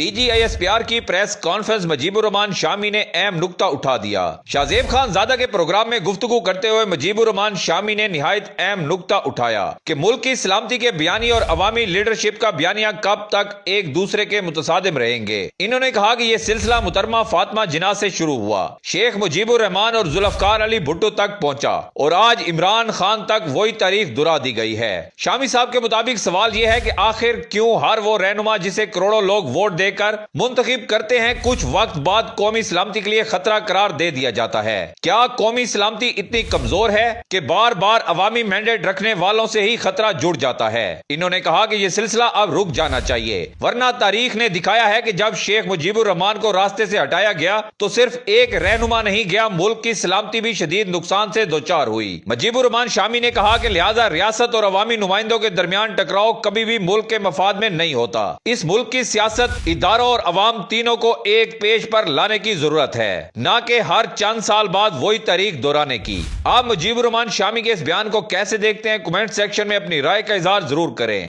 D G I S P R کی press conference Mujeeb ur-Rehman Shami نے اہم نکتہ اٹھا دیا۔ شاہ زیب خان زادہ کے پروگرام میں گفتگو کرتے ہوئے مجیب الرحمان شامی نے نہایت اہم نکتہ اٹھایا کہ ملک کی سلامتی کے بیانیے اور عوامی لیڈرشپ کا بیانیہ کب تک ایک دوسرے کے متصادم رہیں گے۔ انہوں نے کہا کہ یہ سلسلہ محترمہ فاطمہ جناح سے شروع ہوا، شیخ مجیب الرحمان اور ذوالفقار علی بھٹو تک پہنچا اور آج عمران خان تک وہی تاریخ دہرا دی گئی ہے۔ شامی صاحب کے مطابق سوال یہ ہے کہ آخر کیوں ہر وہ رہنما جسے کروڑوں لوگ ووٹ دے کر منتخب کرتے ہیں کچھ وقت بعد قومی سلامتی کے لیے خطرہ قرار دے دیا جاتا ہے؟ کیا قومی سلامتی اتنی کمزور ہے کہ بار بار عوامی مینڈیٹ رکھنے والوں سے ہی خطرہ جڑ جاتا ہے؟ انہوں نے کہا کہ یہ سلسلہ اب رک جانا چاہیے، ورنہ تاریخ نے دکھایا ہے کہ جب شیخ مجیب الرحمان کو راستے سے ہٹایا گیا تو صرف ایک رہنما نہیں گیا، ملک کی سلامتی بھی شدید نقصان سے دوچار ہوئی۔ مجیب الرحمان شامی نے کہا کہ لہذا ریاست اور عوامی نمائندوں کے درمیان ٹکراؤ کبھی بھی ملک کے مفاد میں نہیں ہوتا۔ اس ملک کی سیاست، اداروں اور عوام تینوں کو ایک پیج پر لانے کی ضرورت ہے، نہ کہ ہر چند سال بعد وہی تاریخ دہرانے کی۔ آپ مجیب الرحمان شامی کے اس بیان کو کیسے دیکھتے ہیں؟ کمنٹ سیکشن میں اپنی رائے کا اظہار ضرور کریں۔